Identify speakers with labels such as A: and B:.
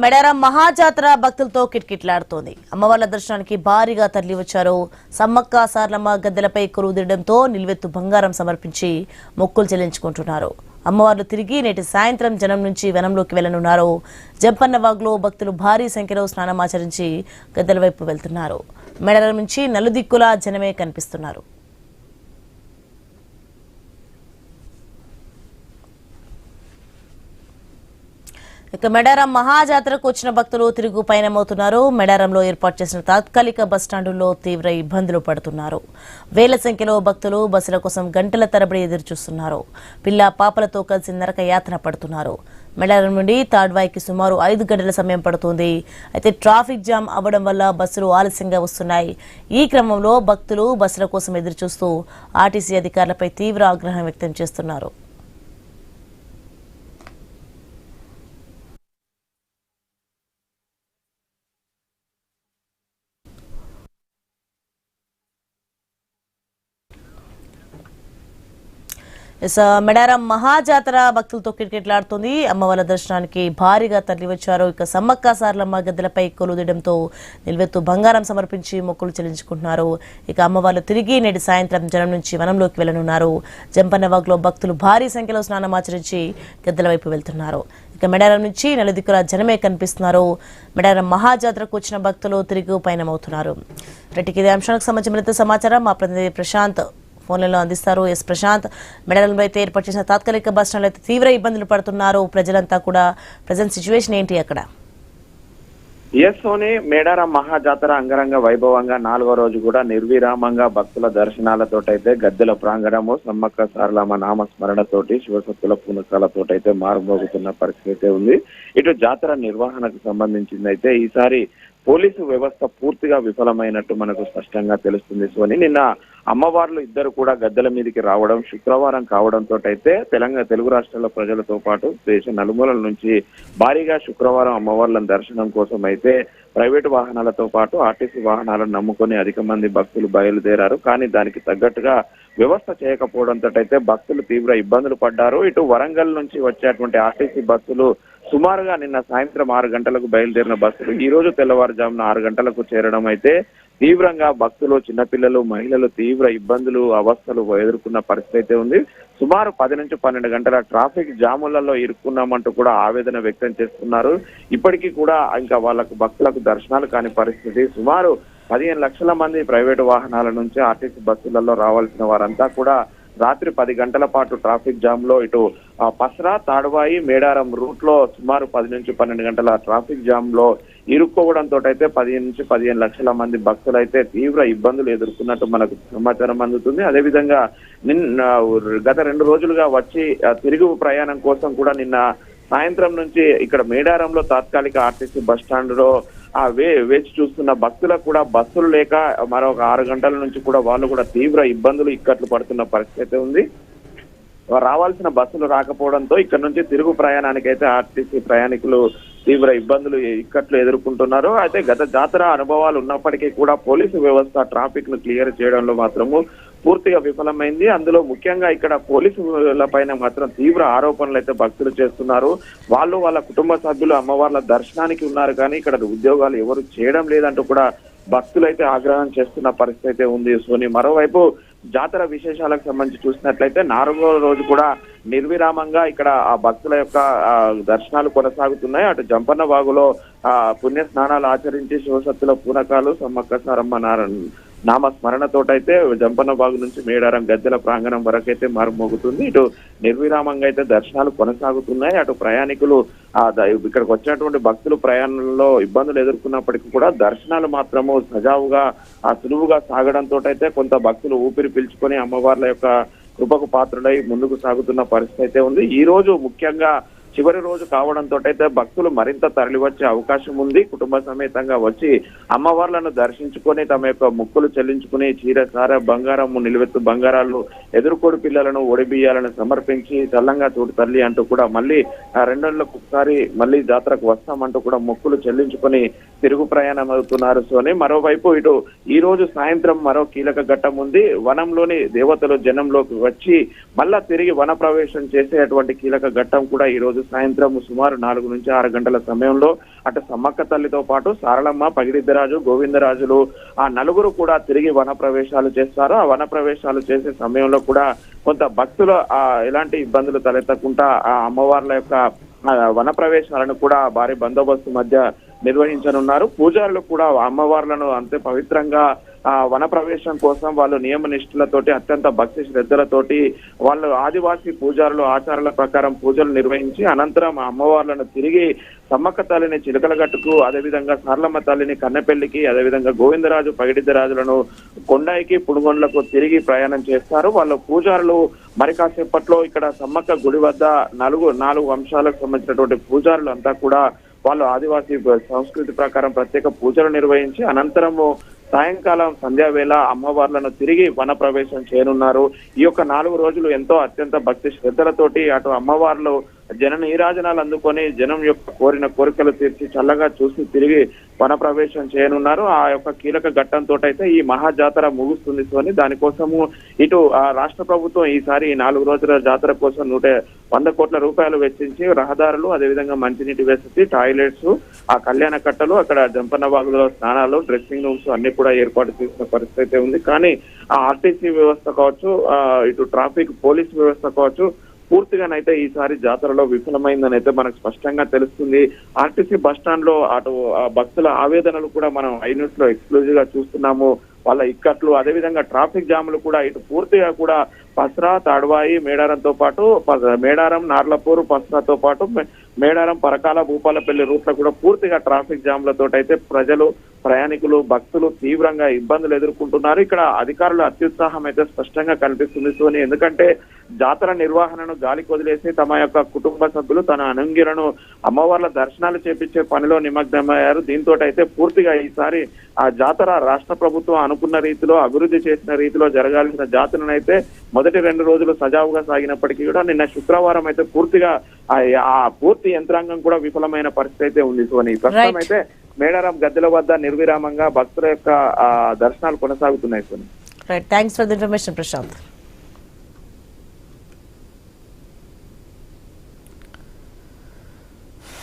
A: మెడారం మహాజాతర భక్తులతో కిట్కిట్లాడుతోంది. అమ్మవార్ల దర్శనానికి భారీగా తరలివచ్చారు. సమ్మక్క సార్లమ్మ గద్దెలపై కొలువుదీయడంతో నిలువెత్తు బంగారం సమర్పించి మొక్కులు చెల్లించుకుంటున్నారు. అమ్మవార్లు తిరిగి నేటి సాయంత్రం జనం నుంచి వనంలోకి వెళ్లనున్నారు. జంపన్నవాగ్లో భక్తులు భారీ సంఖ్యలో స్నానమాచరించి గద్దెల వైపు వెళ్తున్నారు. మెడారం నుంచి నలుదిక్కులా జనమే కనిపిస్తున్నారు. ఇక మెడారం మహాజాతరకు వచ్చిన భక్తులు తిరుగు పయనమవుతున్నారు. మెడారంలో ఏర్పాటు చేసిన తాత్కాలిక బస్టాండుల్లో తీవ్ర ఇబ్బందులు పడుతున్నారు. వేల సంఖ్యలో భక్తులు బస్సుల కోసం గంటల తరబడి ఎదురుచూస్తున్నారు. పిల్ల పాపలతో కలిసి నరక యాతన పడుతున్నారు. మెడారం నుండి తాడ్వాయికి సుమారు 5 గంటల సమయం పడుతుంది. అయితే ట్రాఫిక్ జామ్ అవ్వడం వల్ల బస్సులు ఆలస్యంగా వస్తున్నాయి. ఈ క్రమంలో భక్తులు బస్సుల కోసం ఎదురుచూస్తూ ఆర్టీసీ అధికారులపై తీవ్ర ఆగ్రహం వ్యక్తం చేస్తున్నారు. మెడారం మహాజాతర భక్తులతో కిటకిటలాడుతుంది. అమ్మవార్ల దర్శనానికి భారీగా తరలివచ్చారు. ఇక సమ్మక్క సార్లమ్మ గద్దెలపై కొలువుదీయడంతో నిలువెత్తు బంగారం సమర్పించి మొక్కులు చెల్లించుకుంటున్నారు. ఇక అమ్మవార్లు తిరిగి నేటి సాయంత్రం జనం నుంచి వనంలోకి వెళ్లనున్నారు. జంపన్నవాగ్లో భక్తులు భారీ సంఖ్యలో స్నానమాచరించి గద్దెల వైపు వెళ్తున్నారు. ఇక మెడారం నుంచి నలుదిక్కుల జనమే కనిపిస్తున్నారు. మెడారం మహాజాతరకు వచ్చిన భక్తులు తిరిగి పయనమవుతున్నారు. ఇదే అంశానికి సంబంధించిన మరింత సమాచారం మా ప్రతినిధి ప్రశాంత్ ఫోన్లలో అందిస్తారు. ప్రశాంత్, మెడారంలో అయితే ఏర్పాటు చేసిన తాత్కాలిక బస్ స్టాండ్లో అయితే తీవ్ర ఇబ్బందులు పడుతున్నారు ప్రజలంతా కూడా. ప్రజెంట్ సిచ్యువేషన్ ఏంటి అక్కడ?
B: సోని, మేడారం మహాజాతర అంగరంగ వైభవంగా 4వ రోజు కూడా నిర్విరామంగా భక్తుల దర్శనాలతోటైతే గద్దెల ప్రాంగణము సమ్మక్క సారలమ్మ నామస్మరణతోటి శివసత్తుల పూనకాలతోటైతే మారుమోగుతున్న పరిస్థితి ఉంది. ఇటు జాతర నిర్వహణకు సంబంధించింది అయితే ఈసారి పోలీసు వ్యవస్థ పూర్తిగా విఫలమైనట్టు మనకు స్పష్టంగా తెలుస్తుంది. సోని, నిన్న అమ్మవార్లు ఇద్దరు కూడా గద్దెల మీదకి రావడం శుక్రవారం కావడంతో అయితే తెలుగు రాష్ట్రాల ప్రజలతో పాటు దేశ నలుమూలల నుంచి భారీగా శుక్రవారం అమ్మవార్లను దర్శనం కోసం అయితే ప్రైవేటు వాహనాలతో పాటు ఆర్టీసీ వాహనాలను నమ్ముకొని అధిక మంది భక్తులు బయలుదేరారు. కానీ దానికి తగ్గట్టుగా వ్యవస్థ చేయకపోవడంతో అయితే భక్తులు తీవ్ర ఇబ్బందులు పడ్డారు. ఇటు వరంగల్ నుంచి వచ్చేటువంటి ఆర్టీసీ బస్సులు సుమారుగా నిన్న సాయంత్రం 6 గంటలకు బయలుదేరిన బస్సులు ఈ రోజు తెల్లవారుజామున 6 గంటలకు చేరడం అయితే తీవ్రంగా భక్తులు, చిన్నపిల్లలు, మహిళలు తీవ్ర ఇబ్బందులు, అవస్థలు ఎదుర్కొన్న పరిస్థితి అయితే ఉంది. సుమారు 10 నుంచి 12 గంటల ట్రాఫిక్ జాములలో ఇరుక్కున్నామంటూ కూడా ఆవేదన వ్యక్తం చేస్తున్నారు. ఇప్పటికీ కూడా ఇంకా వాళ్ళకు భక్తులకు దర్శనాలు కాని పరిస్థితి. సుమారు 15 లక్షల మంది ప్రైవేటు వాహనాల నుంచి ఆర్టీసీ బస్సులలో రావాల్సిన వారంతా కూడా రాత్రి 10 గంటల పాటు ట్రాఫిక్ జామ్ లో ఇటు పసరా, తాడ్వాయి, మేడారం రూట్ లో సుమారు 10 నుంచి 12 గంటల ట్రాఫిక్ జామ్ లో ఇరుక్కోవడంతో అయితే 10 నుంచి 15 లక్షల మంది భక్తులు అయితే తీవ్ర ఇబ్బందులు ఎదుర్కొన్నట్టు మనకు సమాచారం అందుతుంది. అదేవిధంగా గత 2 రోజులుగా వచ్చి తిరుగు ప్రయాణం కోసం కూడా నిన్న సాయంత్రం నుంచి ఇక్కడ మేడారంలో తాత్కాలిక ఆర్టీసీ బస్ స్టాండ్ లో వేచి చూస్తున్న భక్తులకు కూడా బస్సులు లేక మరొక 6 గంటల నుంచి కూడా వాళ్ళు కూడా తీవ్ర ఇబ్బందులు ఇక్కట్లు పడుతున్న పరిస్థితి ఉంది. రావాల్సిన బస్సులు రాకపోవడంతో ఇక్కడ నుంచి తిరుగు ప్రయాణానికి అయితే ఆర్టీసీ ప్రయాణికులు తీవ్ర ఇబ్బందులు ఇక్కట్లు ఎదుర్కొంటున్నారు. అయితే గత జాతర అనుభవాలు ఉన్నప్పటికీ కూడా పోలీసు వ్యవస్థ ట్రాఫిక్ ను క్లియర్ చేయడంలో మాత్రము పూర్తిగా విఫలమైంది. అందులో ముఖ్యంగా ఇక్కడ పోలీసుల పైన మాత్రం తీవ్ర ఆరోపణలు అయితే భక్తులు చేస్తున్నారు. వాళ్ళు వాళ్ళ కుటుంబ సభ్యులు అమ్మవార్ల దర్శనానికి ఉన్నారు కానీ ఇక్కడ ఉద్యోగాలు ఎవరు చేయడం లేదంటూ కూడా భక్తులైతే ఆగ్రహం చేస్తున్న పరిస్థితి అయితే ఉంది. సోని, మరోవైపు జాతర విశేషాలకు సంబంధించి చూసినట్లయితే 4వ రోజు కూడా నిర్విరామంగా ఇక్కడ ఆ భక్తుల యొక్క దర్శనాలు కొనసాగుతున్నాయి. అటు జంపన్న వాగులో పుణ్య స్నానాలు ఆచరించి శివసత్తుల పూనకాలు సమ్మక్క సారమ్మ నామస్మరణతోటైతే జంపన్న బాగు నుంచి మేడారం గద్దెల ప్రాంగణం వరకు అయితే మారుమోగుతుంది. ఇటు నిర్విరామంగా అయితే దర్శనాలు కొనసాగుతున్నాయి. అటు ప్రయాణికులు ఇక్కడికి వచ్చినటువంటి భక్తులు ప్రయాణంలో ఇబ్బందులు ఎదుర్కొన్నప్పటికీ కూడా దర్శనాలు మాత్రము సజావుగా సులువుగా సాగడంతో అయితే కొంత భక్తులు ఊపిరి పీల్చుకొని అమ్మవార్ల యొక్క కృపకు పాత్రుడై ముందుకు సాగుతున్న పరిస్థితి అయితే ఉంది. ఈ రోజు ముఖ్యంగా చివరి రోజు కావడంతో అయితే భక్తులు మరింత తరలివచ్చే అవకాశం ఉంది. కుటుంబ సమేతంగా వచ్చి అమ్మవార్లను దర్శించుకొని తమ యొక్క మొక్కులు చెల్లించుకుని చీర, సార, బంగారము, నిలువెత్తు బంగారాలు, ఎదురుకోడి పిల్లలను, ఒడిబియ్యాలను సమర్పించి చల్లంగా తోటి తల్లి అంటూ కూడా మళ్ళీ 2 నెలలకు ఒకసారి మళ్ళీ జాతరకు వస్తామంటూ కూడా మొక్కులు చెల్లించుకొని తిరుగు ప్రయాణం అవుతున్నారు. సోని, మరోవైపు ఇటు ఈ రోజు సాయంత్రం మరో కీలక ఘట్టం ఉంది. వనంలోని దేవతలు జనంలోకి వచ్చి మళ్ళా తిరిగి వన ప్రవేశం చేసేటువంటి కీలక ఘట్టం కూడా ఈ రోజు సాయంత్రం సుమారు 4 నుంచి 6 గంటల సమయంలో అటు సమ్మక్క తల్లితో పాటు సారళమ్మ, పగిడిద్దరాజు, గోవిందరాజులు ఆ నలుగురు కూడా తిరిగి వన ప్రవేశాలు చేస్తారు. ఆ వన ప్రవేశాలు చేసే సమయంలో కూడా కొంత భక్తులు ఎలాంటి ఇబ్బందులు తలెత్తకుండా ఆ అమ్మవార్ల యొక్క వన ప్రవేశాలను కూడా భారీ బందోబస్తు మధ్య నిర్వహించనున్నారు. పూజారులు కూడా అమ్మవార్లను అంతే పవిత్రంగా వన ప్రవేశం కోసం వాళ్ళు నియమ నిష్ఠలతోటి అత్యంత భక్తి శ్రద్ధలతోటి వాళ్ళు ఆదివాసీ పూజారులు ఆచారాల ప్రకారం పూజలు నిర్వహించి అనంతరం అమ్మవార్లను తిరిగి సమ్మక్క తల్లిని చిలకలగట్టుకు, అదేవిధంగా సార్లమ్మ తల్లిని కన్నెపల్లికి, అదేవిధంగా గోవిందరాజు, పగిడిద్దరాజులను కొండాయికి, పునుగొండలకు తిరిగి ప్రయాణం చేస్తారు. వాళ్ళు పూజారులు మరి కాసేపట్లో ఇక్కడ సమ్మక్క గుడి వద్ద 4 అంశాలకు సంబంధించినటువంటి పూజారులు అంతా కూడా వాళ్ళు ఆదివాసీ సంస్కృతి ప్రకారం ప్రత్యేక పూజలు నిర్వహించి అనంతరము సాయంకాలం సంధ్యావేళ అమ్మవార్లను తిరిగి వన ప్రవేశం చేయనున్నారు. ఈ యొక్క 4 రోజులు ఎంతో అత్యంత భక్తి శ్రద్ధలతోటి అటు అమ్మవార్లు జన నీరాజనాలు అందుకొని జనం యొక్క కోరిన కోరికలు తీర్చి చల్లగా చూసి తిరిగి వన ప్రవేశం చేయనున్నారు. ఆ యొక్క కీలక ఘట్టంతో అయితే ఈ మహాజాతర ముగుస్తుంది. సోని దానికోసము ఇటు రాష్ట్ర ప్రభుత్వం ఈసారి 4 రోజుల జాతర కోసం 100 కోట్ల రూపాయలు వెచ్చించి రహదారులు, అదేవిధంగా మంచినీటి వసతి, టాయిలెట్స్, ఆ కళ్యాణ కట్టలు, అక్కడ జంపన్న బాగులో స్నానాలు, డ్రెస్సింగ్ రూమ్స్ అన్ని కూడా ఏర్పాటు చేసిన పరిస్థితి ఉంది. కానీ ఆ ఆర్టీసీ వ్యవస్థ కావచ్చు, ఇటు ట్రాఫిక్ పోలీస్ వ్యవస్థ కావచ్చు పూర్తిగానైతే ఈసారి జాతరలో విఫలమైందని అయితే మనకు స్పష్టంగా తెలుస్తుంది. ఆర్టీసీ బస్ స్టాండ్ లో అటు భక్తుల ఆవేదనలు కూడా మనం ఐన్యూస్ లో ఎక్స్క్లూజివ్ గా చూస్తున్నాము. వాళ్ళ ఇక్కట్లు, అదేవిధంగా ట్రాఫిక్ జాములు కూడా ఇటు పూర్తిగా కూడా పస్రా, తాడ్వాయి, మేడారంతో పాటు మేడారం, నార్లపూర్, పస్రాతో పాటు మేడారం, పరకాల, భూపాలపల్లి రూట్ల కూడా పూర్తిగా ట్రాఫిక్ జామ్లతో అయితే ప్రజలు, ప్రయాణికులు, భక్తులు తీవ్రంగా ఇబ్బందులు ఎదుర్కొంటున్నారు. ఇక్కడ అధికారుల అత్యుత్సాహం అయితే స్పష్టంగా కనిపిస్తుంది. సోని ఎందుకంటే జాతర నిర్వహణను గాలికి వదిలేసి తమ యొక్క కుటుంబ సభ్యులు తన అనుంగిలను అమ్మవార్ల దర్శనాలు చేపించే పనిలో నిమగ్నమయ్యారు. దీంతో అయితే పూర్తిగా ఈసారి ఆ జాతర రాష్ట్ర ప్రభుత్వం అనుకున్న రీతిలో అభివృద్ధి చేసిన రీతిలో జరగాల్సిన జాతరను అయితే మొదటి 2 రోజులు సజావుగా సాగినప్పటికీ కూడా నిన్న శుక్రవారం అయితే పూర్తిగా ఆ పూర్తి యంత్రాంగం కూడా విఫలమైన పరిస్థితి అయితే ఉంది. సోని ప్రస్తుతం అయితే మేడారం గద్దెల వద్ద నిర్విరామంగా భక్తుల యొక్క దర్శనాలు కొనసాగుతున్నాయి. Soni
A: right, thanks for the information Prashanth.